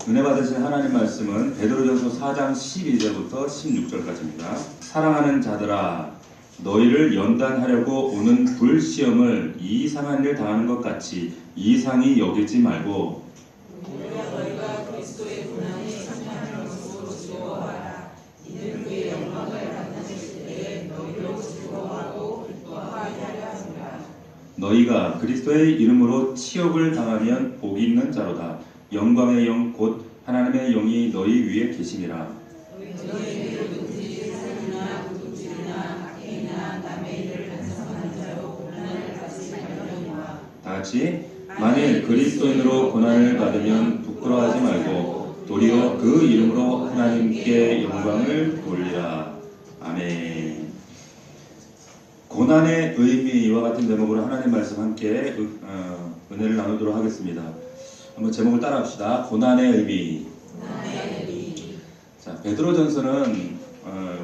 은혜 받으신 하나님 말씀은 베드로전서 4장 12절부터 16절까지입니다. 사랑하는 자들아, 너희를 연단하려고 오는 불시험을 이상한 일 당하는 것 같이 이상히 여기지 말고 너희가 그리스도의 고난에 참여하는 것으로 즐거워하라. 이는 그의 영광을 나타내실 때에 너희로 즐거워하고 기뻐하게 하려 함이라. 너희가 그리스도의 이름으로 치욕을 당하면 복이 있는 자로다. 영광의 영 곧 하나님의 영이 너희 위에 계심이라. 너희에게 누구든지 살인이나 도둑질이나 악행이나 남의 일을 간섭하는 자로 고난을 받지 말려니와. 다같이 만일 그리스도인으로 고난을 받으면 부끄러워하지 말고 도리어 그 이름으로 하나님께 영광을 돌리라. 아멘. 고난의 의미와 같은 제목으로 하나님 말씀 함께 은혜를 나누도록 하겠습니다. 한번 제목을 따라합시다. 고난의 의미. 자, 베드로전서는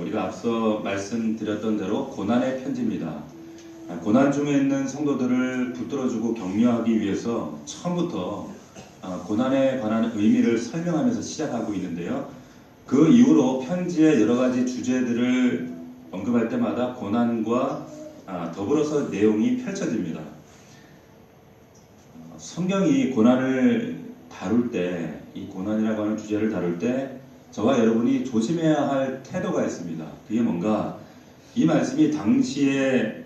우리가 앞서 말씀드렸던 대로 고난의 편지입니다. 고난 중에 있는 성도들을 붙들어주고 격려하기 위해서 처음부터 고난에 관한 의미를 설명하면서 시작하고 있는데요. 그 이후로 편지의 여러 가지 주제들을 언급할 때마다 고난과 더불어서 내용이 펼쳐집니다. 성경이 고난을 다룰 때, 이 고난이라고 하는 주제를 다룰 때 저와 여러분이 조심해야 할 태도가 있습니다. 그게 뭔가, 이 말씀이 당시에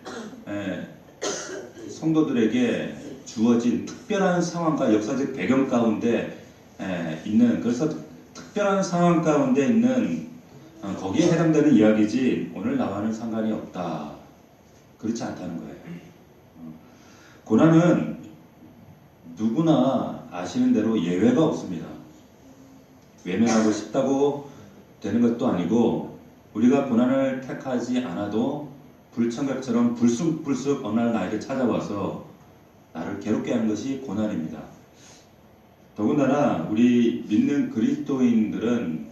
성도들에게 주어진 특별한 상황과 역사적 배경 가운데 있는, 그래서 특별한 상황 가운데 있는 거기에 해당되는 이야기지 오늘 나와는 상관이 없다, 그렇지 않다는 거예요. 고난은 누구나 아시는 대로 예외가 없습니다. 외면하고 싶다고 되는 것도 아니고, 우리가 고난을 택하지 않아도 불청객처럼 불쑥불쑥 어느 날 나에게 찾아와서 나를 괴롭게 하는 것이 고난입니다. 더군다나 우리 믿는 그리스도인들은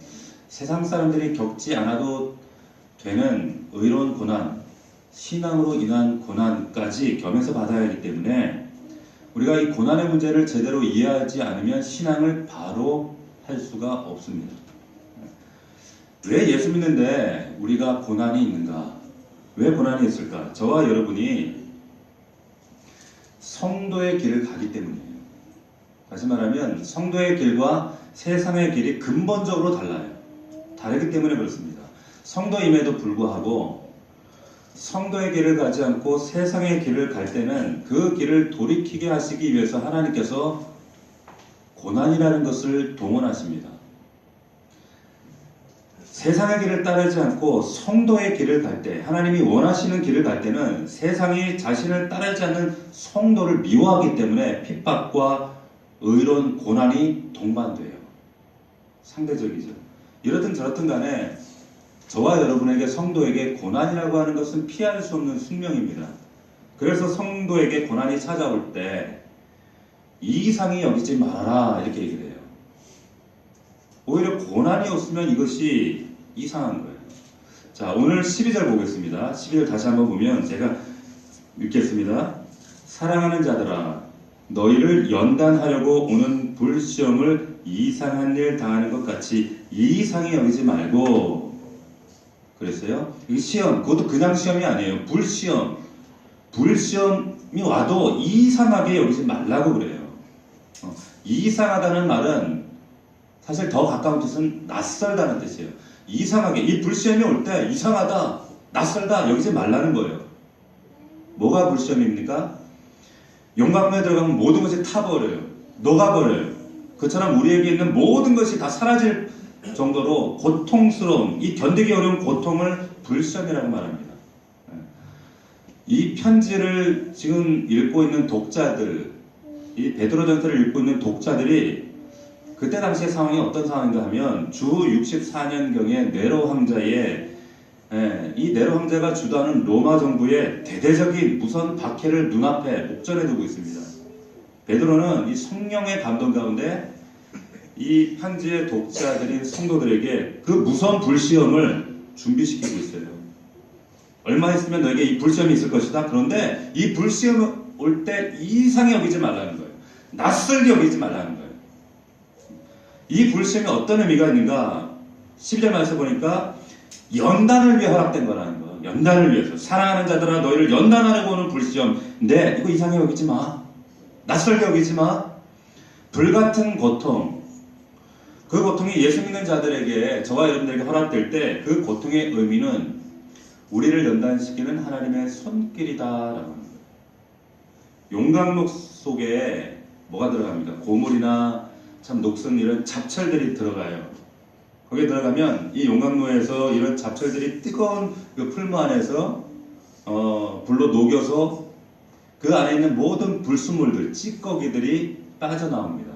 세상 사람들이 겪지 않아도 되는 의로운 고난, 신앙으로 인한 고난까지 겸해서 받아야 하기 때문에 우리가 이 고난의 문제를 제대로 이해하지 않으면 신앙을 바로 할 수가 없습니다. 왜 예수 믿는데 우리가 고난이 있는가? 왜 고난이 있을까? 저와 여러분이 성도의 길을 가기 때문이에요. 다시 말하면 성도의 길과 세상의 길이 근본적으로 달라요. 다르기 때문에 그렇습니다. 성도임에도 불구하고 성도의 길을 가지 않고 세상의 길을 갈 때는 그 길을 돌이키게 하시기 위해서 하나님께서 고난이라는 것을 동원하십니다. 세상의 길을 따르지 않고 성도의 길을 갈 때, 하나님이 원하시는 길을 갈 때는 세상이 자신을 따르지 않는 성도를 미워하기 때문에 핍박과 의로운 고난이 동반돼요. 상대적이죠. 이렇든 저렇든 간에 저와 여러분에게, 성도에게 고난이라고 하는 것은 피할 수 없는 숙명입니다. 그래서 성도에게 고난이 찾아올 때 이상히 여기지 말아라, 이렇게 얘기를 해요. 오히려 고난이 없으면 이것이 이상한 거예요. 자, 오늘 12절 보겠습니다. 12절 다시 한번 보면 제가 읽겠습니다. 사랑하는 자들아, 너희를 연단하려고 오는 불시험을 이상한 일 당하는 것 같이 이상히 여기지 말고, 그랬어요. 이 시험, 그것도 그냥 시험이 아니에요. 불시험. 불시험이 와도 이상하게 여기지 말라고 그래요. 이상하다는 말은 사실 더 가까운 뜻은 낯설다는 뜻이에요. 이상하게, 이 불시험이 올 때 이상하다, 낯설다 여기지 말라는 거예요. 뭐가 불시험입니까? 영광로에 들어가면 모든 것이 타버려요. 녹아버려요. 그처럼 우리에게 있는 모든 것이 다 사라질 정도로 고통스러운, 이 견디기 어려운 고통을 불시험이라고 말합니다. 이 편지를 지금 읽고 있는 독자들, 이 베드로전서를 읽고 있는 독자들이 그때 당시의 상황이 어떤 상황인가 하면 주 64년경에 네로 황제의 이 네로 황제가 주도하는 로마 정부의 대대적인 무선 박해를 눈앞에 목전에 두고 있습니다. 베드로는 이 성령의 감동 가운데 이 편지의 독자들인 성도들에게 그 무서운 불시험을 준비시키고 있어요. 얼마 있으면 너에게 이 불시험이 있을 것이다. 그런데 이 불시험 올 때 이상히 여기지 말라는 거예요. 낯설게 여기지 말라는 거예요. 이 불심이 어떤 의미가 있는가? 12절 말씀 보니까 연단을 위해 허락된 거라는 거. 연단을 위해서. 사랑하는 자들아 너희를 연단하려고 오는 불시험. 근데 이거 이상하게 여기지 마. 낯설게 여기지 마. 불같은 고통. 그 고통이 예수 믿는 자들에게, 저와 여러분들에게 허락될 때 그 고통의 의미는 우리를 연단시키는 하나님의 손길이다라고 하는 거예요. 용광로 속에 뭐가 들어갑니까? 고물이나 참 녹슨 이런 잡철들이 들어가요. 거기에 들어가면 이 용광로에서 이런 잡철들이 뜨거운 그 풀무 안에서 불로 녹여서 그 안에 있는 모든 불순물들, 찌꺼기들이 빠져나옵니다.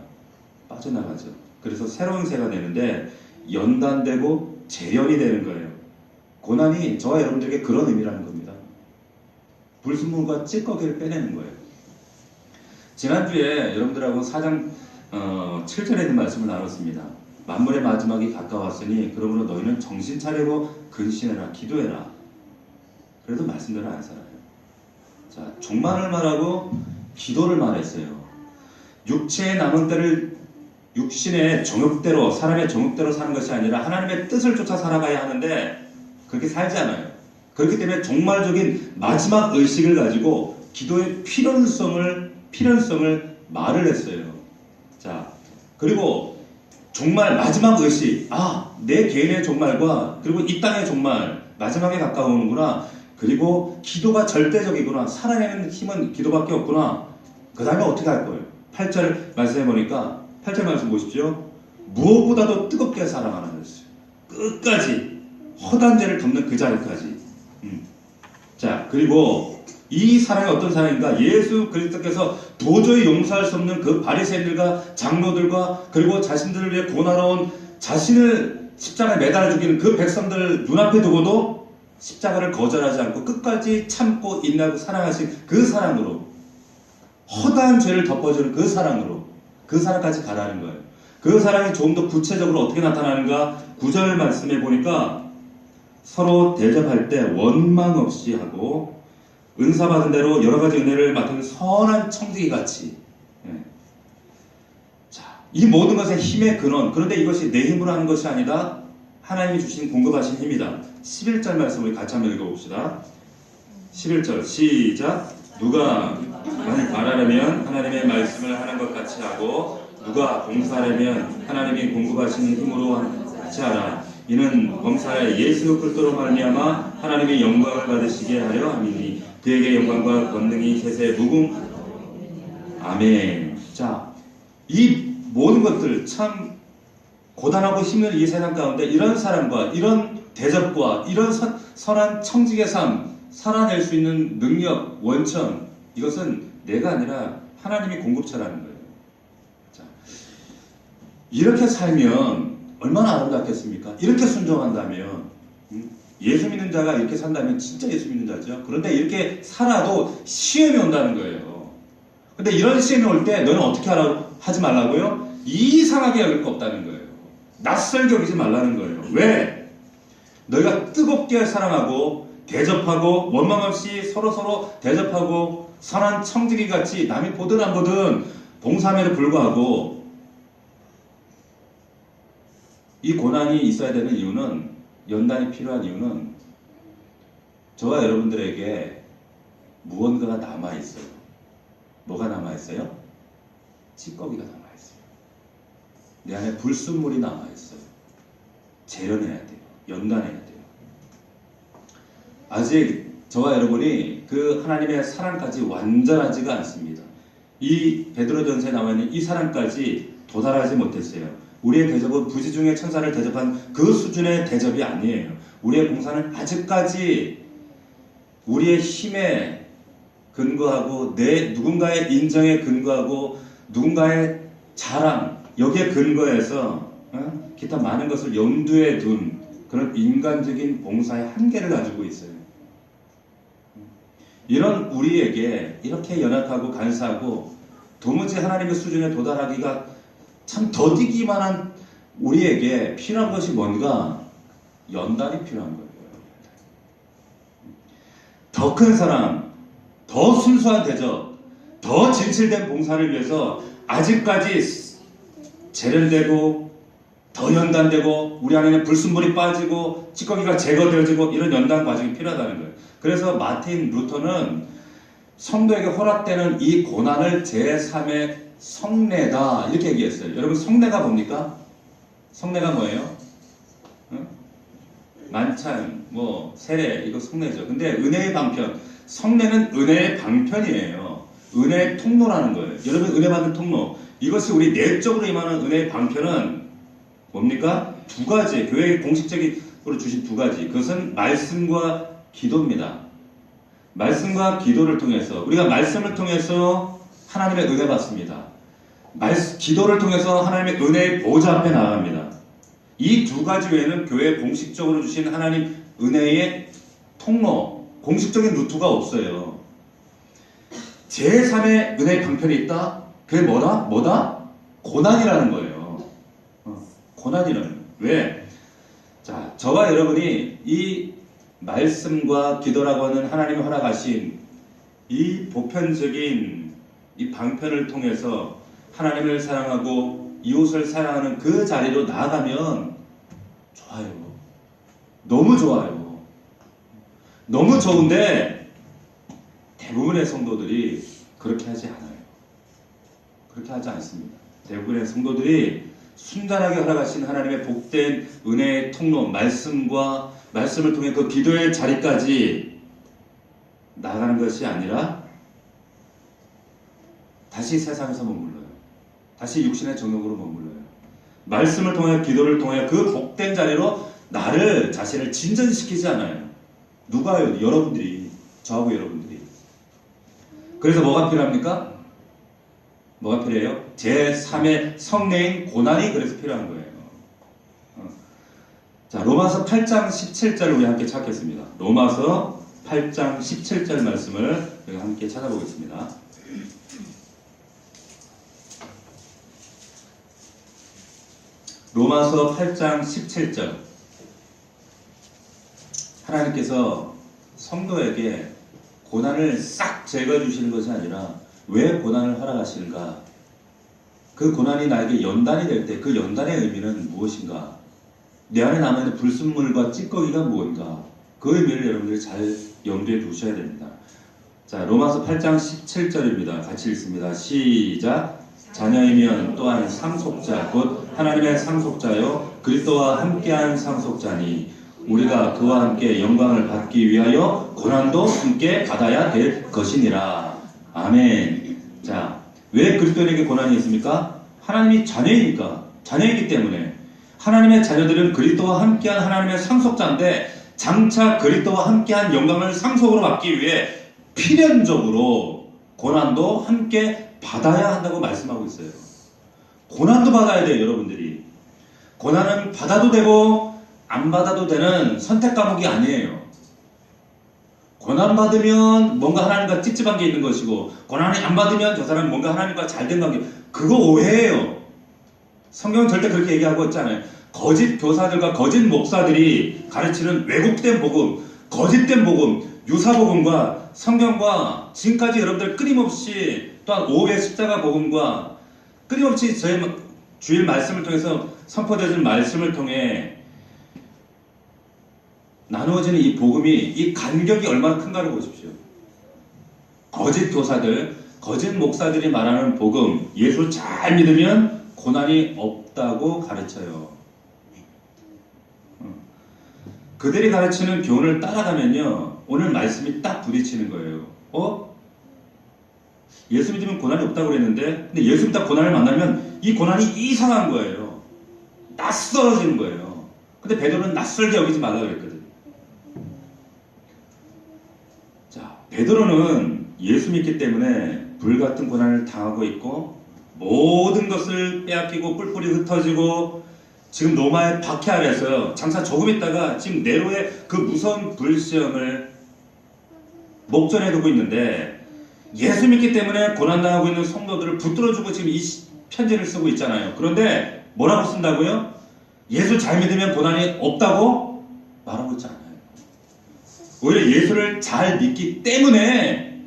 빠져나가죠. 그래서 새로운 새가 되는데 연단되고 재련이 되는 거예요. 고난이 저와 여러분들에게 그런 의미라는 겁니다. 불순물과 찌꺼기를 빼내는 거예요. 지난주에 여러분들하고 4장 7절에 있는 말씀을 나눴습니다. 만물의 마지막이 가까웠으니 그러므로 너희는 정신 차리고 근신해라, 기도해라. 그래도 말씀대로 안 살아요. 자, 종말을 말하고 기도를 말했어요. 육체의 남은 때를 육신의 정욕대로, 사람의 정욕대로 사는 것이 아니라 하나님의 뜻을 쫓아 살아가야 하는데 그렇게 살지 않아요. 그렇기 때문에 종말적인 마지막 의식을 가지고 기도의 필연성을 말을 했어요. 자, 그리고 종말 마지막 의식, 내 개인의 종말과 그리고 이 땅의 종말 마지막에 가까우는구나. 그리고 기도가 절대적이구나. 살아내는 힘은 기도밖에 없구나. 그 다음에 어떻게 할 거예요? 8절 말씀해 보니까 8절 말씀 보십시오. 무엇보다도 뜨겁게 사랑하라 그랬어요. 끝까지 허단 죄를 덮는 그 자리까지. 자, 그리고 이 사랑이 어떤 사랑인가? 예수 그리스도께서 도저히 용서할 수 없는 그 바리새인들과 장로들과 그리고 자신들을 위해 고난해온 자신을 십자가에 매달아 죽이는 그 백성들을 눈앞에 두고도 십자가를 거절하지 않고 끝까지 참고 인내하고 사랑하신 그 사랑으로, 허다한 죄를 덮어주는 그 사랑으로, 그 사랑까지 가라는 거예요. 그 사랑이 좀 더 구체적으로 어떻게 나타나는가? 9절 말씀해 보니까 서로 대접할 때 원망 없이 하고 은사 받은 대로 여러 가지 은혜를 맡은 선한 청지기 같이. 자, 이 모든 것의 힘의 근원. 그런데 이것이 내 힘으로 하는 것이 아니다. 하나님이 주신 공급하신 힘이다. 11절 말씀 우리 같이 한번 읽어봅시다. 11절 시작. 누가 만일 말하려면 하나님의 말씀을 하는 것 같이 하고 누가 봉사하려면 하나님이 공급하시는 힘으로 같이 하라. 이는 범사에 예수 그리스도로 말미암아 하나님의 영광을 받으시게 하려 함이니 그에게 영광과 권능이 세세 무궁. 아멘. 자, 이 모든 것들 참 고단하고 힘든 이 세상 가운데 이런 사람과 이런 대접과 이런 선한 청직의 삶 살아낼 수 있는 능력, 원천, 이것은 내가 아니라 하나님이 공급처라는 거예요. 자, 이렇게 살면 얼마나 아름답겠습니까? 이렇게 순종한다면, 예수 믿는 자가 이렇게 산다면 진짜 예수 믿는 자죠. 그런데 이렇게 살아도 시험이 온다는 거예요. 근데 이런 시험이 올 때 너는 어떻게 하지 말라고요? 이상하게 여길 거 없다는 거예요. 낯설게 여기지 말라는 거예요. 왜? 너희가 뜨겁게 사랑하고 대접하고 원망 없이 서로서로 대접하고 선한 청지기 같이 남이 보든 안 보든 봉사함에도 불구하고 이 고난이 있어야 되는 이유는, 연단이 필요한 이유는 저와 여러분들에게 무언가가 남아있어요. 뭐가 남아있어요? 찌꺼기가 남아있어요. 내 안에 불순물이 남아있어요. 재련해야 돼요. 연단해야 돼요. 아직 저와 여러분이 그 하나님의 사랑까지 완전하지가 않습니다. 이 베드로전서에 나와 있는 이 사랑까지 도달하지 못했어요. 우리의 대접은 부지 중에 천사를 대접한 그 수준의 대접이 아니에요. 우리의 봉사는 아직까지 우리의 힘에 근거하고 누군가의 인정에 근거하고 누군가의 자랑, 여기에 근거해서 기타 많은 것을 염두에 둔 그런 인간적인 봉사의 한계를 가지고 있어요. 이런 우리에게 이렇게 연약하고 간사하고 도무지 하나님의 수준에 도달하기가 참 더디기만 한 우리에게 필요한 것이 뭔가? 연단이 필요한 거예요. 더 큰 사랑, 더 순수한 대접, 더 진실된 봉사를 위해서 아직까지 재련되고 더 연단되고 우리 안에는 불순물이 빠지고 찌꺼기가 제거되어지고 이런 연단 과정이 필요하다는 거예요. 그래서 마틴 루터는 성도에게 허락되는 이 고난을 제3의 성례다 이렇게 얘기했어요. 여러분 성례가 뭡니까? 성례가 뭐예요? 응? 만찬, 뭐 세례 이거 성례죠. 근데 은혜의 방편, 성례는 은혜의 방편이에요. 은혜의 통로라는 거예요. 여러분 은혜 받는 통로, 이것이 우리 내적으로 임하는 은혜의 방편은 뭡니까? 두 가지, 교회의 공식적으로 주신 두 가지. 그것은 말씀과 기도입니다. 말씀과 기도를 통해서, 우리가 말씀을 통해서 하나님의 은혜 받습니다. 기도를 통해서 하나님의 은혜의 보좌 앞에 나아갑니다. 이 두 가지 외에는 교회에 공식적으로 주신 하나님 은혜의 통로, 공식적인 루트가 없어요. 제3의 은혜의 방편이 있다? 그게 뭐다? 고난이라는 거예요. 고난이라는 거예요. 왜? 자, 저와 여러분이 이 말씀과 기도라고 하는 하나님이 허락하신 이 보편적인 이 방편을 통해서 하나님을 사랑하고 이웃을 사랑하는 그 자리로 나아가면 좋아요. 너무 좋아요. 너무 좋은데 대부분의 성도들이 그렇게 하지 않아요. 그렇게 하지 않습니다. 대부분의 성도들이 순전하게 허락하신 하나님의 복된 은혜의 통로, 말씀을 통해 그 기도의 자리까지 나가는 것이 아니라 다시 세상에서 머물러요. 다시 육신의 정욕으로 머물러요. 말씀을 통해 기도를 통해 그 복된 자리로 자신을 진전시키지 않아요. 누가요? 여러분들이, 저하고 여러분들이. 그래서 뭐가 필요합니까? 뭐가 필요해요? 제3의 성례인 고난이 그래서 필요한 거예요. 자, 로마서 8장 17절을 우리 함께 찾겠습니다. 로마서 8장 17절 말씀을 우리 함께 찾아보겠습니다. 로마서 8장 17절. 하나님께서 성도에게 고난을 싹 제거해 주시는 것이 아니라 왜 고난을 허락하시는가? 그 고난이 나에게 연단이 될 때 그 연단의 의미는 무엇인가? 내 안에 남아있는 불순물과 찌꺼기가 뭔가? 그 의미를 여러분들이 잘 염두에 두셔야 됩니다. 자, 로마서 8장 17절입니다. 같이 읽습니다. 시작. 자녀이면 또한 상속자 곧 하나님의 상속자요 그리스도와 함께한 상속자니 우리가 그와 함께 영광을 받기 위하여 고난도 함께 받아야 될 것이니라. 아멘. 자, 왜 그리스도인에게 고난이 있습니까? 하나님이 자녀이기 때문에. 하나님의 자녀들은 그리스도와 함께한 하나님의 상속자인데 장차 그리스도와 함께한 영광을 상속으로 받기 위해 필연적으로 고난도 함께 받아야 한다고 말씀하고 있어요. 고난도 받아야 돼요, 여러분들이. 고난은 받아도 되고 안 받아도 되는 선택 과목이 아니에요. 고난 받으면 뭔가 하나님과 찝찝한 게 있는 것이고 고난이 안 받으면 저 사람이 뭔가 하나님과 잘된 관계, 그거 오해예요. 성경은 절대 그렇게 얘기하고 있잖아요. 거짓 교사들과 거짓 목사들이 가르치는 왜곡된 복음, 거짓된 복음, 유사복음과 성경과 지금까지 여러분들 끊임없이 또한 오후의 십자가 복음과 끊임없이 저희 주일 말씀을 통해서 선포되어진 말씀을 통해 나누어지는 이 복음이 이 간격이 얼마나 큰가를 보십시오. 거짓 교사들, 거짓 목사들이 말하는 복음, 예수를 잘 믿으면 고난이 없다고 가르쳐요. 그들이 가르치는 교훈을 따라가면요, 오늘 말씀이 딱 부딪히는 거예요. 예수 믿으면 고난이 없다고 그랬는데, 근데 예수 믿다 고난을 만나면 이 고난이 이상한 거예요. 낯설어지는 거예요. 근데 베드로는 낯설게 여기지 말라 그랬거든. 자, 베드로는 예수 믿기 때문에 불같은 고난을 당하고 있고 모든 것을 빼앗기고 뿔뿔이 흩어지고 지금 로마의 박해 아래서 장차 조금 있다가 지금 네로의 그 무서운 불시험을 목전에 두고 있는데 예수 믿기 때문에 고난당하고 있는 성도들을 붙들어주고 지금 이 편지를 쓰고 있잖아요. 그런데 뭐라고 쓴다고요? 예수 잘 믿으면 고난이 없다고 말하고 있지 않아요. 오히려 예수를 잘 믿기 때문에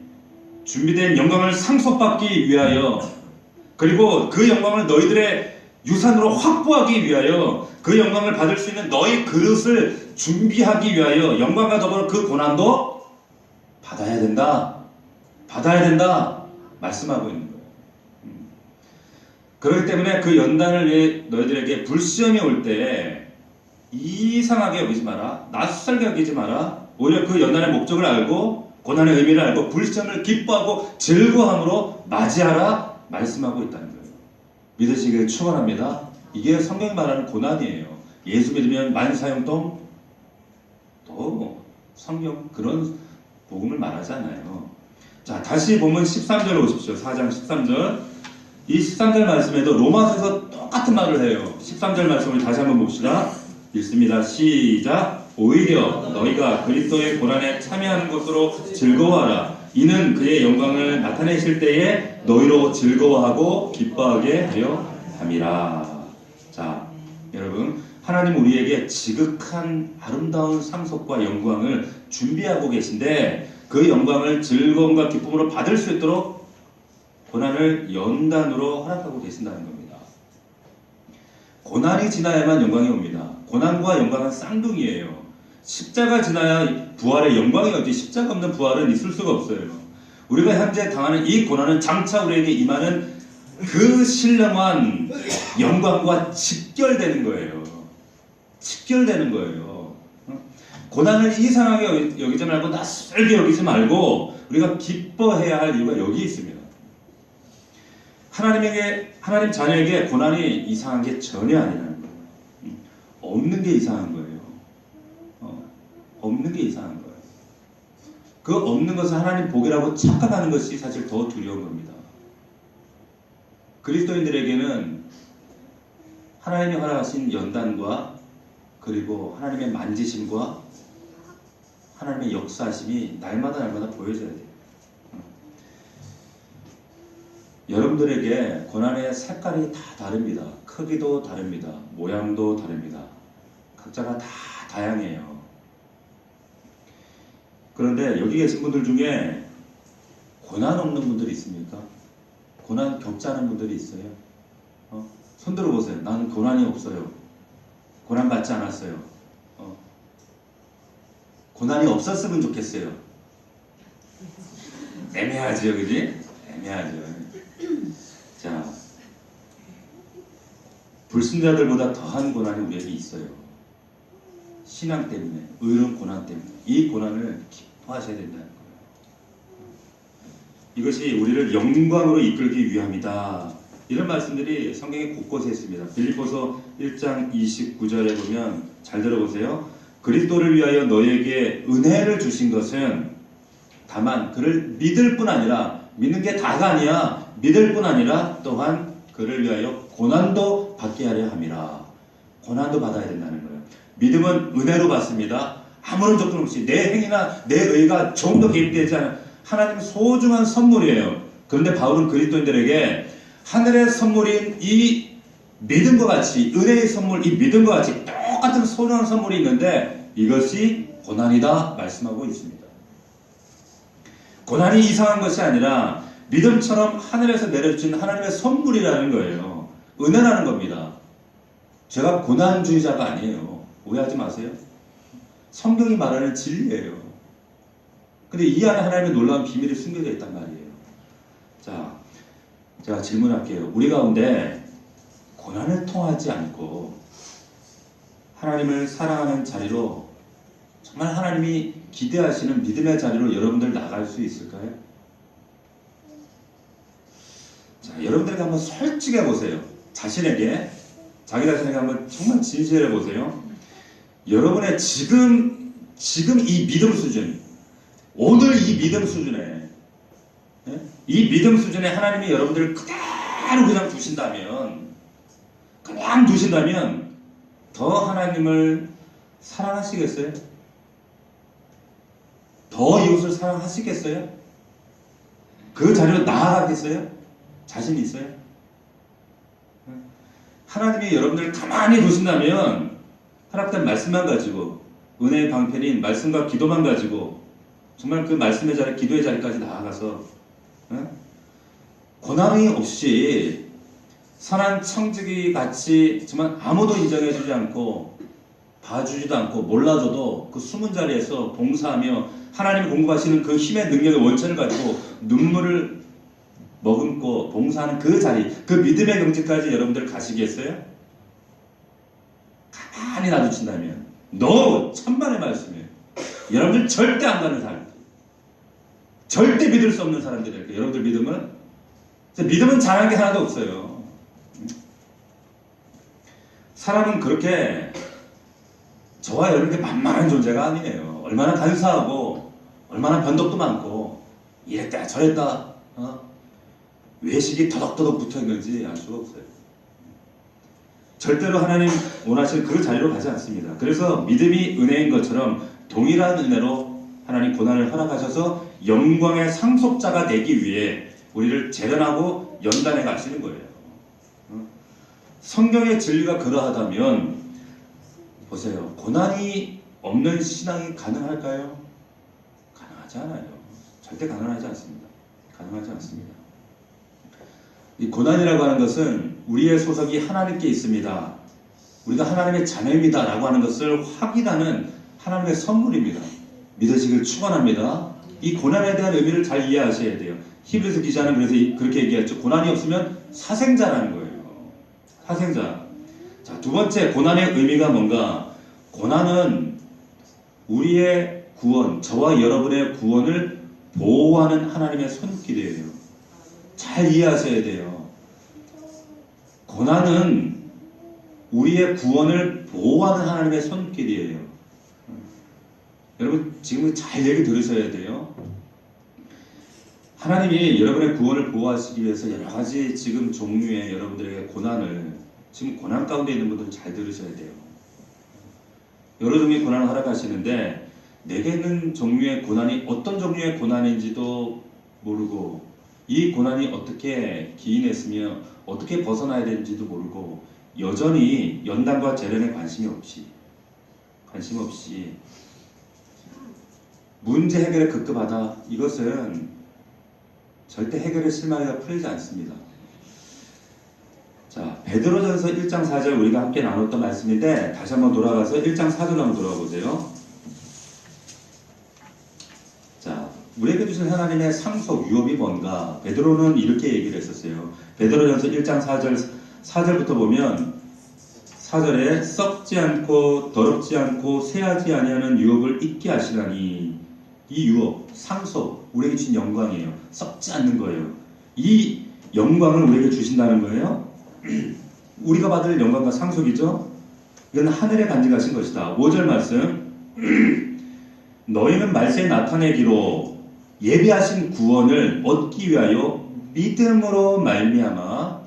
준비된 영광을 상속받기 위하여, 그리고 그 영광을 너희들의 유산으로 확보하기 위하여 그 영광을 받을 수 있는 너희 그릇을 준비하기 위하여 영광과 더불어 그 고난도 받아야 된다. 받아야 된다. 말씀하고 있는 거예요. 그렇기 때문에 그 연단을 위해 너희들에게 불시험이 올 때 이상하게 여기지 마라. 낯설게 여기지 마라. 오히려 그 연단의 목적을 알고 고난의 의미를 알고 불시험을 기뻐하고 즐거움으로 맞이하라. 말씀하고 있다는 거예요. 믿으시길 축원합니다. 이게 성경이 말하는 고난이에요. 예수 믿으면 만사형통 또 성경 그런 복음을 말하지 않아요. 자, 다시 보면 13절 오십시오. 4장 13절. 이 13절 말씀에도 로마서에서 똑같은 말을 해요. 13절 말씀을 다시 한번 봅시다. 읽습니다. 시작. 오히려 너희가 그리스도의 고난에 참여하는 것으로 즐거워하라. 이는 그의 영광을 나타내실 때에 너희로 즐거워하고 기뻐하게 하려 함이라. 자, 여러분, 하나님 우리에게 지극한 아름다운 상속과 영광을 준비하고 계신데 그 영광을 즐거움과 기쁨으로 받을 수 있도록 고난을 연단으로 허락하고 계신다는 겁니다. 고난이 지나야만 영광이 옵니다. 고난과 영광은 쌍둥이에요. 십자가 지나야 부활의 영광이 오지 십자가 없는 부활은 있을 수가 없어요. 우리가 현재 당하는 이 고난은 장차 우리에게 임하는 그 신령한 영광과 직결되는 거예요. 직결되는 거예요. 고난을 이상하게 여기지 말고 낯설게 여기지 말고 우리가 기뻐해야 할 이유가 여기 있습니다. 하나님 자녀에게 고난이 이상한 게 전혀 아니라는 거예요. 없는 게 이상한 거예요. 없는 게 이상한 거예요. 그 없는 것을 하나님 복이라고 착각하는 것이 사실 더 두려운 겁니다. 그리스도인들에게는 하나님이 허락하신 연단과 그리고 하나님의 만지심과 하나님의 역사하심이 날마다 보여져야 돼요. 여러분들에게 고난의 색깔이 다 다릅니다. 크기도 다릅니다. 모양도 다릅니다. 각자가 다 다양해요. 그런데 여기 계신 분들 중에 고난 없는 분들이 있습니까? 고난 겪지 않은 분들이 있어요? 손 들어보세요. 나는 고난이 없어요. 고난 받지 않았어요. 고난이 없었으면 좋겠어요. 애매하죠, 그지? 애매하죠. 자, 불신자들보다 더한 고난이 우리에게 있어요. 신앙 때문에, 의로운 고난 때문에 이 고난을 기뻐하셔야 된다는 거예요. 이것이 우리를 영광으로 이끌기 위함이다. 이런 말씀들이 성경에 곳곳에 있습니다. 빌립보서 1장 29절에 보면 잘 들어보세요. 그리스도를 위하여 너희에게 은혜를 주신 것은 다만 그를 믿을 뿐 아니라 믿는 게 다가 아니야. 믿을 뿐 아니라 또한 그를 위하여 고난도 받게 하려 함이라. 고난도 받아야 된다는 거예요. 믿음은 은혜로 받습니다. 아무런 조건 없이 내 행위나 내 의가 좀 더 개입되지 않은 하나님의 소중한 선물이에요. 그런데 바울은 그리스도인들에게 하늘의 선물인 이 믿음과 같이 은혜의 선물 이 믿음과 같이 똑같은 소중한 선물이 있는데 이것이 고난이다 말씀하고 있습니다. 고난이 이상한 것이 아니라 믿음처럼 하늘에서 내려준 하나님의 선물이라는 거예요. 은혜라는 겁니다. 제가 고난주의자가 아니에요. 오해하지 마세요. 성경이 말하는 진리예요. 근데 이 안에 하나님의 놀라운 비밀이 숨겨져 있단 말이에요. 자, 제가 질문할게요. 우리 가운데 고난을 통하지 않고 하나님을 사랑하는 자리로 정말 하나님이 기대하시는 믿음의 자리로 여러분들 나갈 수 있을까요? 자, 여러분들에게 한번 솔직해 보세요. 자신에게, 자기 자신에게 한번 정말 진실해 보세요. 여러분의 지금 이 믿음 수준, 오늘 이 믿음 수준에, 이 믿음 수준에 하나님이 여러분들을 그대로 그냥 두신다면, 더 하나님을 사랑하시겠어요? 더 이웃을 사랑하시겠어요? 그 자리로 나아가겠어요? 자신 있어요? 하나님이 여러분들을 가만히 두신다면 허락된 말씀만 가지고 은혜의 방편인 말씀과 기도만 가지고 정말 그 말씀의 자리, 기도의 자리까지 나아가서 고난이 없이 선한 청지기 같이 정말 아무도 인정해주지 않고 봐주지도 않고 몰라줘도 그 숨은 자리에서 봉사하며 하나님이 공급하시는 그 힘의 능력의 원천을 가지고 눈물을 머금고 봉사하는 그 자리, 그 믿음의 경지까지 여러분들 가시겠어요? 가만히 놔두신다면 너무 천만의 말씀이에요. 여러분들 절대 안 가는 사람, 절대 믿을 수 없는 사람들이에요. 여러분들 믿음은 잘하는 게 하나도 없어요. 사람은 그렇게 저와 여러분들 만만한 존재가 아니에요. 얼마나 간사하고 얼마나 변덕도 많고 이랬다 저랬다 외식이 더덕더덕 붙어있는 건지 알 수가 없어요. 절대로 하나님 원하시는 그 자리로 가지 않습니다. 그래서 믿음이 은혜인 것처럼 동일한 은혜로 하나님 고난을 허락하셔서 영광의 상속자가 되기 위해 우리를 재련하고 연단해 가시는 거예요. 성경의 진리가 그러하다면 보세요. 고난이 없는 신앙이 가능할까요? 가능하지 않아요. 절대 가능하지 않습니다. 가능하지 않습니다. 이 고난이라고 하는 것은 우리의 소속이 하나님께 있습니다. 우리가 하나님의 자녀입니다 라고 하는 것을 확인하는 하나님의 선물입니다. 믿으시길 축원합니다. 이 고난에 대한 의미를 잘 이해하셔야 돼요. 히브리서 기자는 그래서 그렇게 얘기했죠. 고난이 없으면 사생자라는 거예요. 사생자. 자, 두 번째 고난의 의미가 뭔가? 고난은 우리의 구원, 저와 여러분의 구원을 보호하는 하나님의 손길이에요. 잘 이해하셔야 돼요. 고난은 우리의 구원을 보호하는 하나님의 손길이에요. 여러분 지금 잘 얘기 들으셔야 돼요. 하나님이 여러분의 구원을 보호하시기 위해서 여러 가지 지금 종류의 여러분들에게 고난을, 지금 고난 가운데 있는 분들은 잘 들으셔야 돼요. 여러 종류의 고난을 허락하시는데 내게 있는 종류의 고난이 어떤 종류의 고난인지도 모르고 이 고난이 어떻게 기인했으며 어떻게 벗어나야 되는지도 모르고 여전히 연단과 재련에 관심 없이 문제 해결에 급급하다, 이것은 절대 해결의 실마리가 풀리지 않습니다. 자, 베드로전서 1장 4절 우리가 함께 나눴던 말씀인데 다시 한번 돌아가서 1장 4절 한번 돌아가 보세요. 자, 우리에게 주신 하나님의 상속 유업이 뭔가? 베드로는 이렇게 얘기를 했었어요. 베드로전서 1장 4절부터 보면 4절에 썩지 않고 더럽지 않고 쇠하지 아니하는 유업을 잊게 하시라니, 이 유업, 상속, 우리에게 주신 영광이에요. 썩지 않는 거예요. 이 영광을 우리에게 주신다는 거예요. 우리가 받을 영광과 상속이죠. 이건 하늘에 간직하신 것이다. 5절 말씀 너희는 말세에 나타내기로 예비하신 구원을 얻기 위하여 믿음으로 말미암아,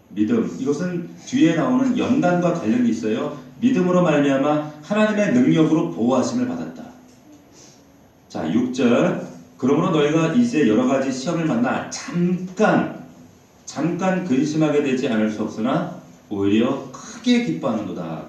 믿음, 이것은 뒤에 나오는 연단과 관련이 있어요. 믿음으로 말미암아 하나님의 능력으로 보호하심을 받았다. 자, 6절 그러므로 너희가 이제 여러가지 시험을 만나 잠깐 근심하게 되지 않을 수 없으나 오히려 크게 기뻐하는도다.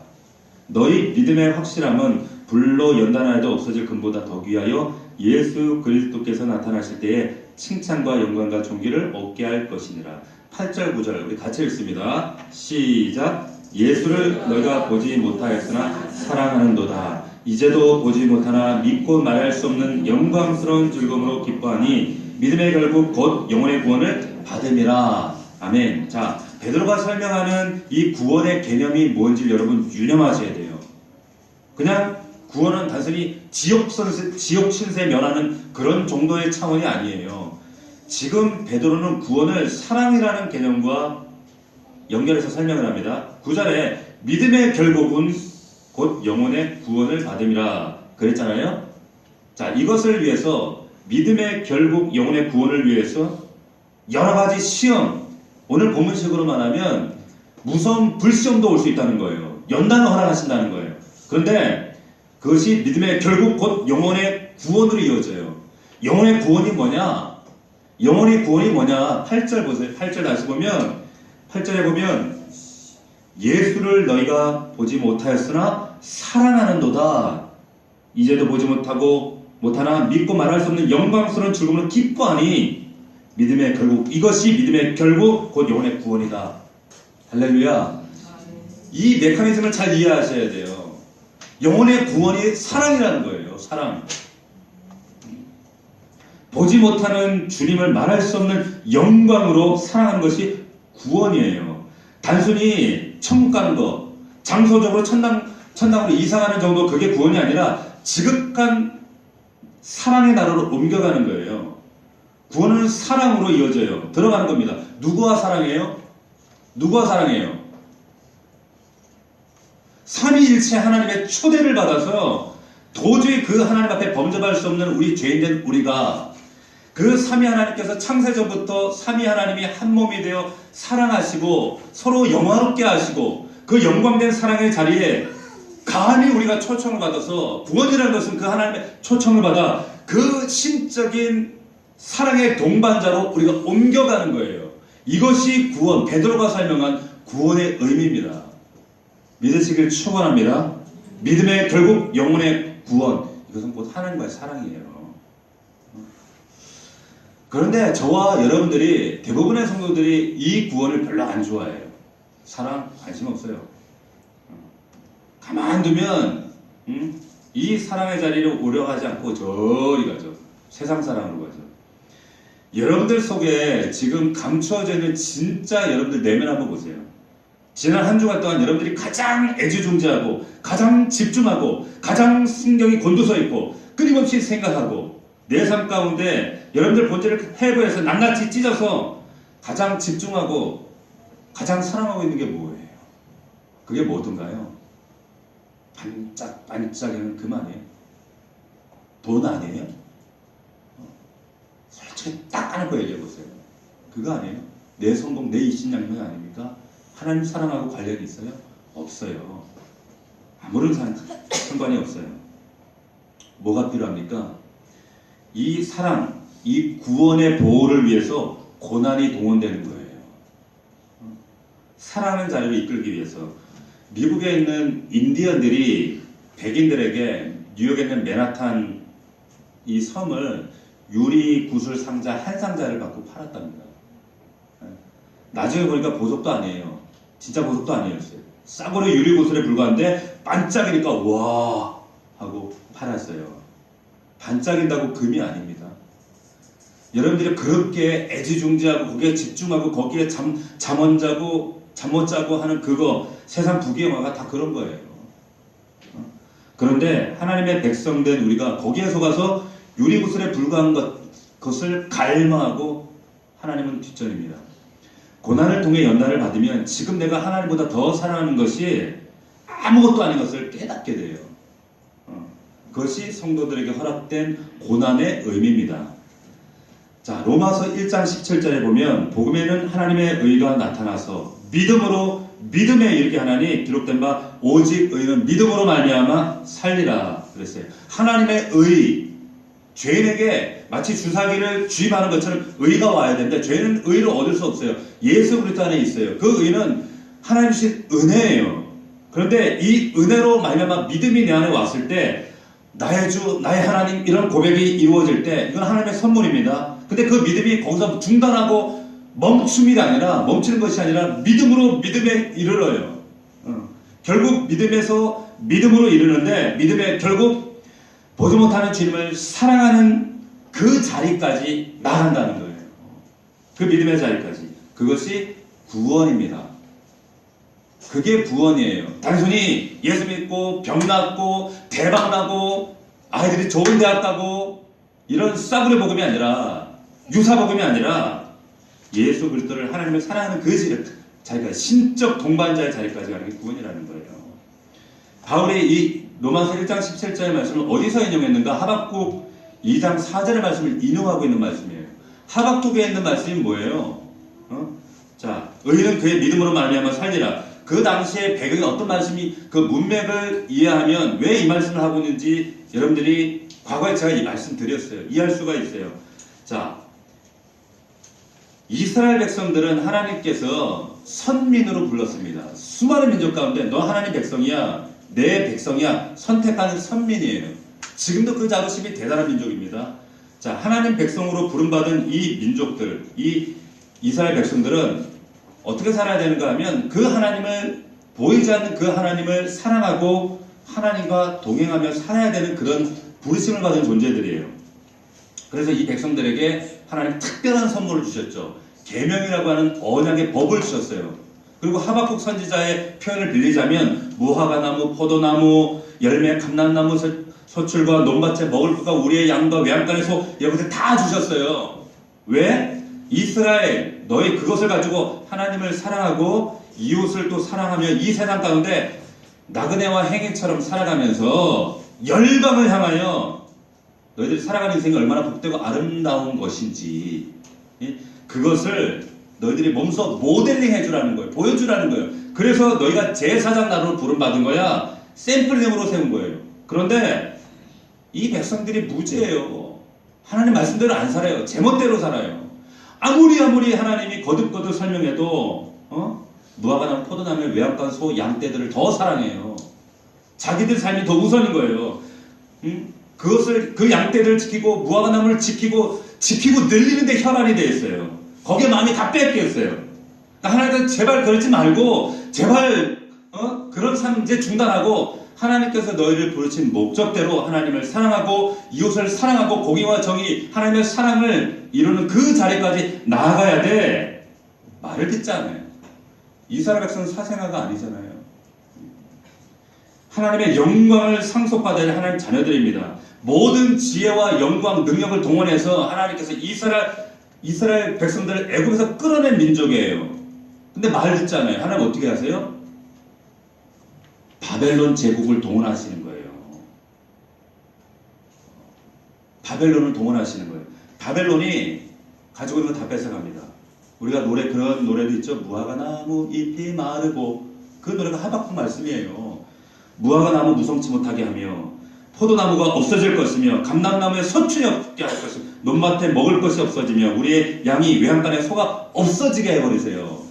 너희 믿음의 확실함은 불로 연단하여도 없어질 금보다 더 귀하여 예수 그리스도께서 나타나실 때에 칭찬과 영광과 존귀를 얻게 할 것이니라. 8절 9절 우리 같이 읽습니다. 시작. 예수를 너희가 보지 못하였으나 사랑하는도다. 이제도 보지 못하나 믿고 말할 수 없는 영광스러운 즐거움으로 기뻐하니 믿음의 결국 곧 영혼의 구원을 받음이라. 아멘. 자, 베드로가 설명하는 이 구원의 개념이 뭔지 여러분 유념하셔야 돼요. 그냥 구원은 단순히 지옥 신세 면하는 그런 정도의 차원이 아니에요. 지금 베드로는 구원을 사랑이라는 개념과 연결해서 설명을 합니다. 9절에 믿음의 결국은 곧 영혼의 구원을 받음이라 그랬잖아요. 자, 이것을 위해서 믿음의 결국 영혼의 구원을 위해서 여러 가지 시험, 오늘 본문식으로 말하면 무서운 불시험도 올 수 있다는 거예요. 연단을 허락하신다는 거예요. 그런데 그것이 믿음의 결국 곧 영혼의 구원으로 이어져요. 영혼의 구원이 뭐냐? 영혼의 구원이 뭐냐? 8절 보세요. 8절 다시 보면 8절에 보면 예수를 너희가 보지 못하였으나 사랑하는도다. 이제도 보지 못하나 믿고 말할 수 없는 영광스러운 즐거움을 기뻐하니 믿음의 결국, 이것이 믿음의 결국 곧 영혼의 구원이다. 할렐루야. 이 메커니즘을 잘 이해하셔야 돼요. 영혼의 구원이 사랑이라는 거예요. 사랑. 보지 못하는 주님을 말할 수 없는 영광으로 사랑하는 것이 구원이에요. 단순히 천국 가는 거, 장소적으로 천당으로 이사가는 정도, 그게 구원이 아니라 지극한 사랑의 나라로 옮겨가는 거예요. 구원은 사랑으로 이어져요. 들어가는 겁니다. 누구와 사랑해요? 누구와 사랑해요? 삼위일체 하나님의 초대를 받아서 도저히 그 하나님 앞에 범접할 수 없는 우리 죄인된 우리가 그 삼위 하나님께서 창세전부터 삼위 하나님이 한 몸이 되어 사랑하시고 서로 영화롭게 하시고 그 영광된 사랑의 자리에 감히 우리가 초청을 받아서, 구원이라는 것은 그 하나님의 초청을 받아 그 신적인 사랑의 동반자로 우리가 옮겨가는 거예요. 이것이 구원, 베드로가 설명한 구원의 의미입니다. 믿으시길 축원합니다. 믿음의 결국 영혼의 구원, 이것은 곧 하나님과의 사랑이에요. 그런데 저와 여러분들이, 대부분의 성도들이 이 구원을 별로 안 좋아해요. 사랑 관심 없어요. 가만두면 이 사랑의 자리를 오려가지 않고 저리 가죠. 세상 사랑으로 가죠. 여러분들 속에 지금 감추어져 있는 진짜 여러분들 내면 한번 보세요. 지난 한 주간 동안 여러분들이 가장 애지중지하고 가장 집중하고 가장 신경이 곤두서 있고 끊임없이 생각하고 내 삶 가운데 여러분들 본질을 해부해서 낱낱이 찢어서 가장 집중하고 가장 사랑하고 있는 게 뭐예요? 그게 뭐든가요? 반짝반짝이는 그만이에요. 돈 아니에요? 솔직히 딱 까놓고 얘기해보세요. 그거 아니에요? 내 성공, 내 입신양명 아닙니까? 하나님 사랑하고 관련이 있어요? 없어요. 아무런 상관이 없어요. 뭐가 필요합니까? 이 사랑, 이 구원의 보호를 위해서 고난이 동원되는 거예요. 사랑하는 자리를 이끌기 위해서. 미국에 있는 인디언들이 백인들에게 뉴욕에 있는 맨하탄 이 섬을 유리 구슬 상자 한 상자를 받고 팔았답니다. 나중에 보니까 보석도 아니에요. 진짜 보석도 아니었어요. 싸구려 유리 구슬에 불과한데 반짝이니까 와 하고 팔았어요. 반짝인다고 금이 아닙니다. 여러분들이 그렇게 애지중지하고 거기에 집중하고 거기에 잠 못 자고 하는 그거, 세상 부귀영화가 다 그런 거예요. 그런데 하나님의 백성된 우리가 거기에 속아서 유리구슬에 불과한 것을 갈망하고 하나님은 뒷전입니다. 고난을 통해 연단을 받으면 지금 내가 하나님보다 더 사랑하는 것이 아무것도 아닌 것을 깨닫게 돼요. 그것이 성도들에게 허락된 고난의 의미입니다. 자, 로마서 1장 17절에 보면 복음에는 하나님의 의가 나타나서 믿음으로 믿음에 이르게 하나니 기록된 바 오직 의는 믿음으로 말미암아 살리라 그랬어요. 하나님의 의, 죄인에게 마치 주사기를 주입하는 것처럼 의가 와야 되는데 죄는 의를 얻을 수 없어요. 예수 그리스도 안에 있어요. 그 의는 하나님 주신 은혜예요. 그런데 이 은혜로 말미암아 믿음이 내 안에 왔을 때 나의 주, 나의 하나님 이런 고백이 이루어질 때 이건 하나님의 선물입니다. 근데 그 믿음이 거기서 중단하고 멈춤이 아니라, 멈추는 것이 아니라 믿음으로 믿음에 이르러요. 결국 믿음에서 믿음으로 이르는데 믿음에 결국 보지 못하는 주님을 사랑하는 그 자리까지 나간다는 거예요. 그 믿음의 자리까지. 그것이 구원입니다. 그게 구원이에요. 단순히 예수 믿고 병 낫고 대박 나고 아이들이 좋은 대학 가고 이런 싸구려 복음이 아니라, 유사 복음이 아니라 예수 그리스도를 하나님을 사랑하는 그 자리까지, 신적 동반자의 자리까지 가는 게 구원이라는 거예요. 바울이 이 로마서 1장 17절의 말씀을 어디서 인용했는가? 하박국 2장 4절의 말씀을 인용하고 있는 말씀이에요. 하박국에 있는 말씀이 뭐예요? 자, 의인은 그의 믿음으로 말미암아 살리라. 그 당시에 배경이 어떤 말씀이, 그 문맥을 이해하면 왜 이 말씀을 하고 있는지 여러분들이 과거에 제가 이 말씀 드렸어요. 이해할 수가 있어요. 자, 이스라엘 백성들은 하나님께서 선민으로 불렀습니다. 수많은 민족 가운데 너 하나님 백성이야, 내 백성이야, 선택하는 선민이에요. 지금도 그 자부심이 대단한 민족입니다. 자, 하나님 백성으로 부름받은 이 민족들, 이 이스라엘 백성들은 어떻게 살아야 되는가 하면 그 하나님을 보이지 않는 그 하나님을 사랑하고 하나님과 동행하며 살아야 되는 그런 부르심을 받은 존재들이에요. 그래서 이 백성들에게 하나님 특별한 선물을 주셨죠. 계명이라고 하는 언약의 법을 주셨어요. 그리고 하박국 선지자의 표현을 빌리자면 무화과나무, 포도나무, 열매, 감람나무, 소출과 논밭에 먹을 것과 우리의 양과 외양간의 소 이런 것을 다 주셨어요. 왜? 이스라엘 너희 그것을 가지고 하나님을 사랑하고 이웃을 또 사랑하며 이 세상 가운데 나그네와 행인처럼 살아가면서 열방을 향하여 너희들이 살아가는 인생이 얼마나 복되고 아름다운 것인지 그것을 너희들이 몸소 모델링 해주라는 거예요. 보여주라는 거예요. 그래서 너희가 제사장 나라로 부름받은 거야. 샘플링으로 세운 거예요. 그런데 이 백성들이 무지해요. 하나님 말씀대로 안 살아요. 제멋대로 살아요. 아무리 하나님이 거듭거듭 설명해도 무화과나무, 포도나무, 외양간, 소, 양떼들을 더 사랑해요. 자기들 삶이 더 우선인 거예요. 그것을 그 양떼들을 지키고 무화과나무를 지키고 늘리는데 혈안이 되어 있어요. 거기에 마음이 다 뺏겼어요. 그러니까 하나님께서 제발 그러지 말고 제발 그런 삶 이제 중단하고 하나님께서 너희를 부르신 목적대로 하나님을 사랑하고 이웃을 사랑하고 공의와 정의 하나님의 사랑을 이루는 그 자리까지 나아가야 돼. 말을 듣지 않아요. 이스라엘 백성은 사생아가 아니잖아요. 하나님의 영광을 상속받아야 할 하나님 자녀들입니다. 모든 지혜와 영광, 능력을 동원해서 하나님께서 이스라엘 백성들을 애굽에서 끌어낸 민족이에요. 근데 말 듣지 않아요. 하나님 어떻게 하세요? 바벨론 제국을 동원하시는 거예요. 바벨론을 동원하시는 거예요. 바벨론이 가지고 있는 거 다 뺏어갑니다. 우리가 그런 노래도 있죠. 무화과나무 잎이 마르고 그 노래가 하박국 말씀이에요. 무화과나무 무성치 못하게 하며 포도나무가 없어질 것이며 감람나무에 소출이 없게 할 것이며 논밭에 먹을 것이 없어지며 우리의 양이 외양간에 소가 없어지게 해버리세요.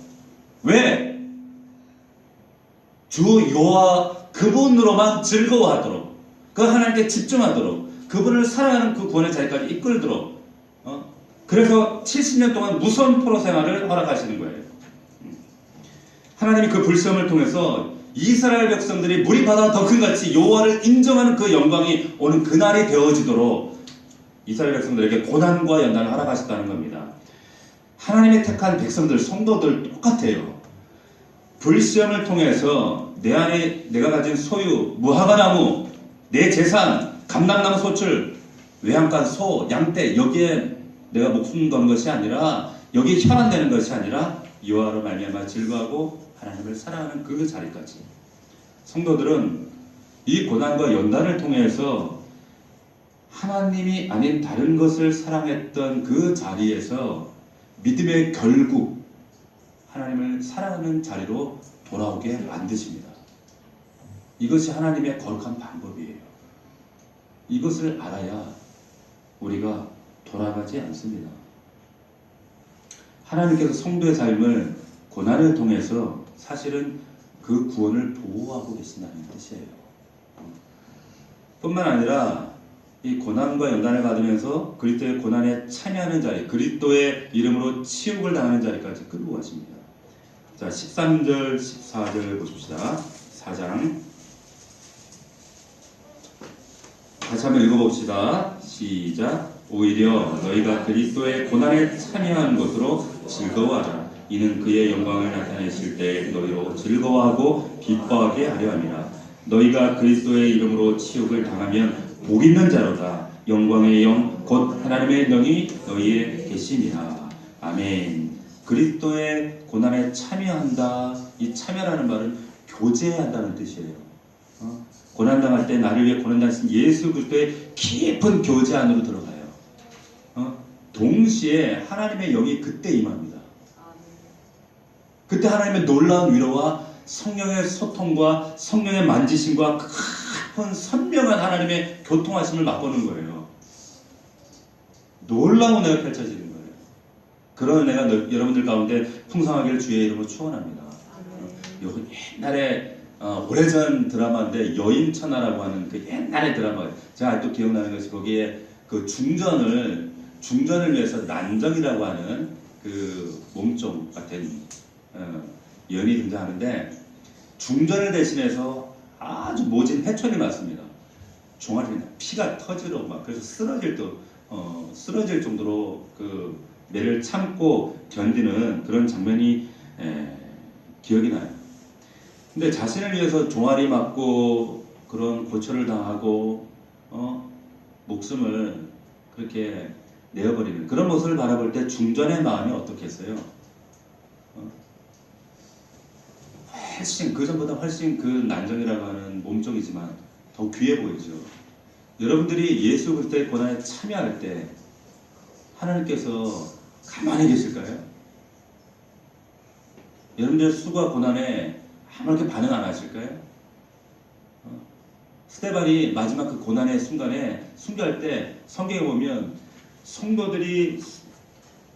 왜? 주 여호와 그분으로만 즐거워하도록 그 하나님께 집중하도록 그분을 사랑하는 그 구원의 자리까지 이끌도록 그래서 70년 동안 무서운 포로 생활을 허락하시는 거예요. 하나님이 그 불시험을 통해서 이스라엘 백성들이 물이 바다 더 큰 같이 여호와를 인정하는 그 영광이 오는 그날이 되어지도록 이스라엘 백성들에게 고난과 연단을 허락하셨다는 겁니다. 하나님의 택한 백성들, 성도들 똑같아요. 불시험을 통해서 내 안에 내가 가진 소유, 무화과나무, 내 재산, 감람나무 소출, 외양간 소, 양떼 여기에 내가 목숨 거는 것이 아니라 여기에 혈안되는 것이 아니라 여호와로 말미암아 즐거워하고 하나님을 사랑하는 그 자리까지 성도들은 이 고난과 연단을 통해서 하나님이 아닌 다른 것을 사랑했던 그 자리에서 믿음의 결국 하나님을 사랑하는 자리로 돌아오게 만드십니다. 이것이 하나님의 거룩한 방법이에요. 이것을 알아야 우리가 돌아가지 않습니다. 하나님께서 성도의 삶을 고난을 통해서 사실은 그 구원을 보호하고 계신다는 뜻이에요. 뿐만 아니라 이 고난과 연단을 받으면서 그리스도의 고난에 참여하는 자리, 그리스도의 이름으로 치욕을 당하는 자리까지 끌고 가십니다. 자, 13절, 14절 보십시다. 4장. 다시 한번 읽어봅시다. 시작. 오히려 너희가 그리스도의 고난에 참여한 것으로 즐거워하라. 이는 그의 영광을 나타내실 때 너희로 즐거워하고 기뻐하게 하려 함이라. 너희가 그리스도의 이름으로 치욕을 당하면 복 있는 자로다. 영광의 영 곧 하나님의 영이 너희에 계심이라. 아멘. 그리스도의 고난에 참여한다. 이 참여라는 말은 교제한다는 뜻이에요. 고난당할 때 나를 위해 고난당하신 예수 그리스도의 깊은 교제 안으로 들어가요. 동시에 하나님의 영이 그때 임합니다. 그때 하나님의 놀라운 위로와 성령의 소통과 성령의 만지심과 큰 선명한 하나님의 교통하심을 맛보는 거예요. 놀라운 은혜가 펼쳐지는 거예요. 그런 은혜가 여러분들 가운데 풍성하기를 주의 이름으로 축원합니다. 옛날에 오래전 드라마인데 여인천하라고 하는 그 옛날의 드라마 제가 아직도 기억나는 것이 거기에 그 중전을 위해서 난정이라고 하는 그 몸종 같은 연이 등장하는데 중전을 대신해서 아주 모진 해촌이 맞습니다. 종아리 피가 터지러 막 그래서 쓰러질 정도로 그 매를 참고 견디는 그런 장면이 기억이 나요. 근데 자신을 위해서 종아리 맞고 그런 고초를 당하고 목숨을 그렇게 내어버리는 그런 모습을 바라볼 때 중전의 마음이 어떻겠어요? 훨씬 그전보다 훨씬 그 난정이라고 하는 몸종이지만 더 귀해 보이죠. 여러분들이 예수 그리스도의 고난에 참여할 때 하나님께서 가만히 계실까요? 여러분들 수고와 고난에 아무렇게 반응 안 하실까요? 스데반이 마지막 그 고난의 순간에 순교할 때 성경에 보면 성도들이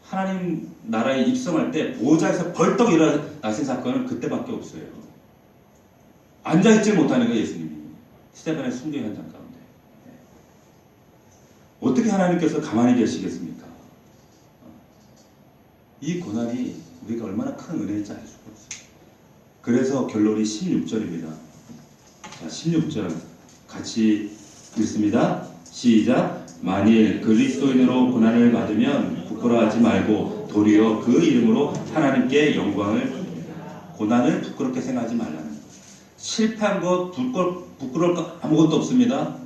하나님 나라에 입성할 때 보좌에서 벌떡 일어나신 사건은 그때밖에 없어요. 앉아있지 못하는 거예요, 예수님이. 스데반의 순교 현장 가운데. 어떻게 하나님께서 가만히 계시겠습니까? 이 고난이 우리가 얼마나 큰 은혜인지 알 수가 없어요. 그래서 결론이 16절입니다. 자, 16절 같이 읽습니다. 시작. 만일 그리스도인으로 고난을 받으면 부끄러워하지 말고 도리어 그 이름으로 하나님께 영광을 고난을 부끄럽게 생각하지 말라는 것. 실패한 것 부끄러울 것 아무것도 없습니다.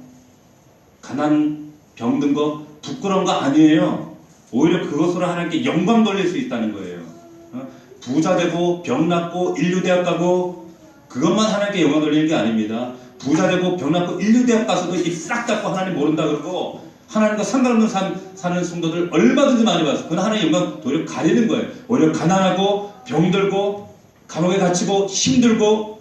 가난 병든 거 부끄러운 거 아니에요. 오히려 그것으로 하나님께 영광 돌릴 수 있다는 거예요. 부자 되고 병 낫고 인류대학 가고 그것만 하나님께 영광 돌리는 게 아닙니다. 부자 되고 병 낫고 인류대학 가서도 입 싹 닫고 하나님 모른다 그러고 하나님과 상관없는 사는 성도들 얼마든지 많이 봤어요. 그건 하나님의 영광 도리어 가리는 거예요. 오히려 가난하고 병들고 감옥에 갇히고 힘들고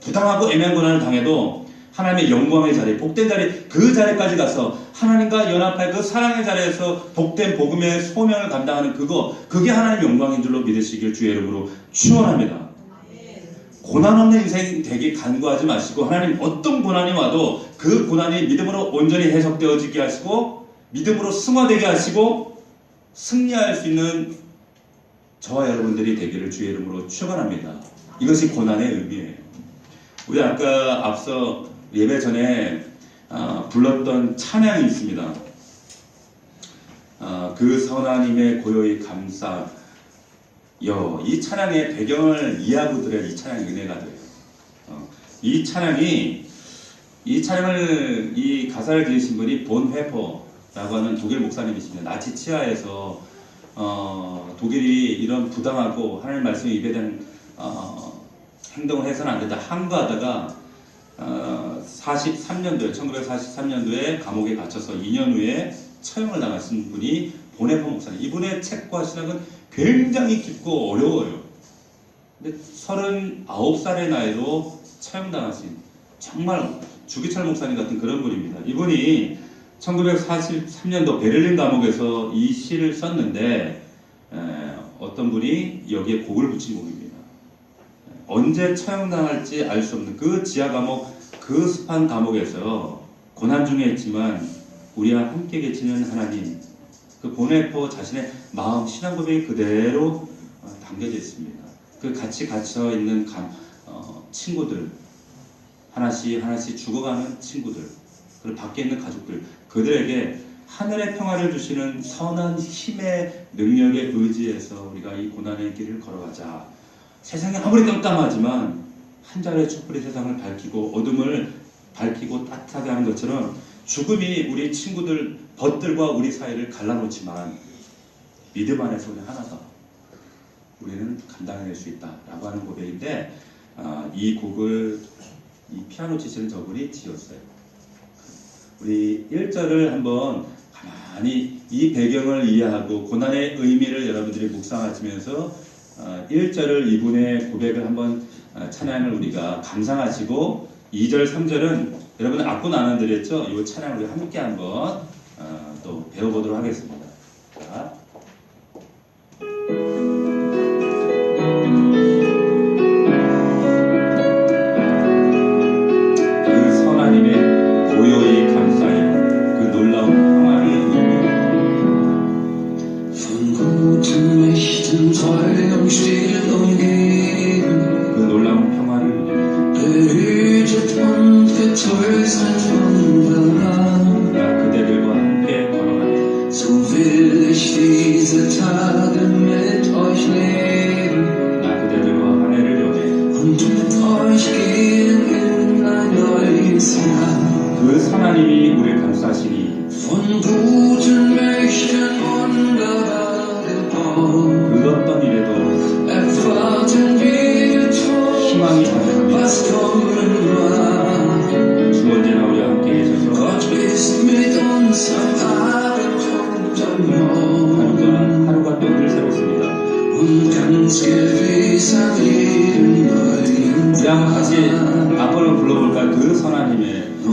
부당하고 애매한 고난을 당해도 하나님의 영광의 자리, 복된 자리, 그 자리까지 가서 하나님과 연합할 그 사랑의 자리에서 복된 복음의 소명을 감당하는 그게 하나님의 영광인 줄로 믿으시길 주의 이름으로 축원합니다. 고난 없는 인생 되기 간구하지 마시고 하나님 어떤 고난이 와도 그 고난이 믿음으로 온전히 해석되어지게 하시고 믿음으로 승화되게 하시고 승리할 수 있는 저와 여러분들이 되기를 주의 이름으로 축원합니다. 이것이 고난의 의미예요. 우리 아까 앞서 예배 전에 불렀던 찬양이 있습니다. 그 선하님의 고요히 감싸 이 찬양의 배경을 이해하고 들어야 이 찬양이 은혜가 돼요. 이 찬양을 이 가사를 지으신 분이 본 회퍼라고 하는 독일 목사님이십니다. 나치 치하에서 독일이 이런 부당하고 하나님 말씀에 위배된 행동을 해서는 안 된다 항거하다가 1943년도에 감옥에 갇혀서 2년 후에 처형을 당하신 분이 보네퍼 목사님. 이분의 책과 신학은 굉장히 깊고 어려워요. 근데 39살의 나이로 처형당하신 정말 주기철 목사님 같은 그런 분입니다. 이분이 1943년도 베를린 감옥에서 이 시를 썼는데 어떤 분이 여기에 곡을 붙인 곡입니다. 언제 처형당할지 알 수 없는 그 지하 감옥, 그 습한 감옥에서 고난 중에 있지만 우리와 함께 계시는 하나님, 그 보네포 자신의 마음, 신앙 고백이 그대로 담겨져 있습니다. 그 같이 갇혀 있는 친구들, 하나씩 죽어가는 친구들, 그리고 밖에 있는 가족들, 그들에게 하늘의 평화를 주시는 선한 힘의 능력에 의지해서 우리가 이 고난의 길을 걸어가자. 세상이 아무리 깜깜하지만 한 자루의 촛불이 세상을 밝히고 어둠을 밝히고 따뜻하게 하는 것처럼 죽음이 우리 친구들, 벗들과 우리 사이를 갈라놓지만 믿음 안에서 우리 하나다. 우리는 감당해낼 수 있다라고 하는 고백인데 이 곡을 이 피아노 치시는 저분이 지었어요. 우리 1절을 한번 가만히 이 배경을 이해하고 고난의 의미를 여러분들이 묵상하시면서 1절을 이분의 고백을 한번 찬양을 우리가 감상하시고 2절, 3절은 여러분 악보 나눠드렸죠? 이 찬양을 우리 함께 한번 또 배워보도록 하겠습니다. 자. 그 선하님의 고요히 감싸여 그 놀라운 평화를 Von gutem Mächten Teilung still umgeben. 하나님이 우리를 감싸시니 Von guten Mächten wunderbar gebaut. 그 어떤 일에도 Erwarten wir 희망이 tot, 가득합니다. was kommen mag. 주 언제나 우리와 함께 계셔서 Gott ist mit uns am Abend und am Morgen. 하루가 또 늘 새롭습니다. Und ganz gewiss an jedem neuen 우리 한번 다시 Tag. 앞으로 불러볼까? 그 선하님의 그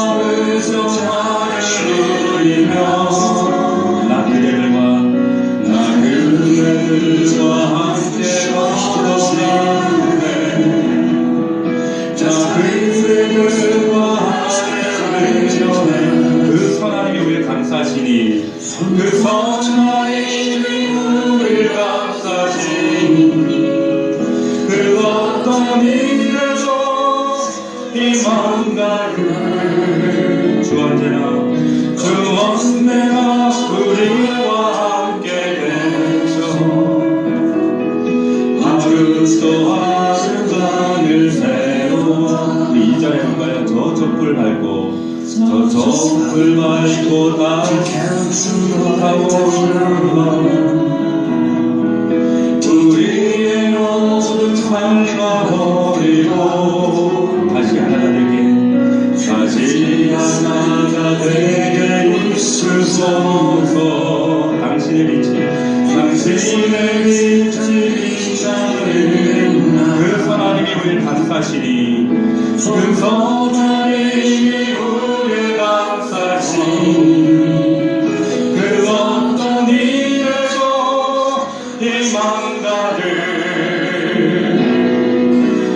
노래를 소리며 나 그대들과 함께 걷어가네 나 그대들과 함께 그 선하님이 우리를 감싸시니 그 선하님이 우리를 감싸시니 그 어떤 일에도 희망가를 주 언제나 우리와 함께 계셔 하루 또 하루간을 새로 우리 2절에 볼까요? 저 촛불 밟고 우리의 모든 삶과 버리고 다시 하나가 되게 있으소서 당신의 빛이 빛나는 그 선하님이 우리를 감싸시니 그 선하님이 우리를 감싸시니 그 어떤 일에도 희망가를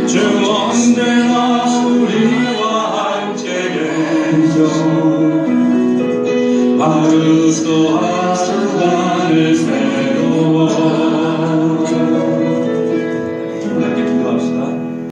주 언제나 우리와 함께 계셔 하루 또 하루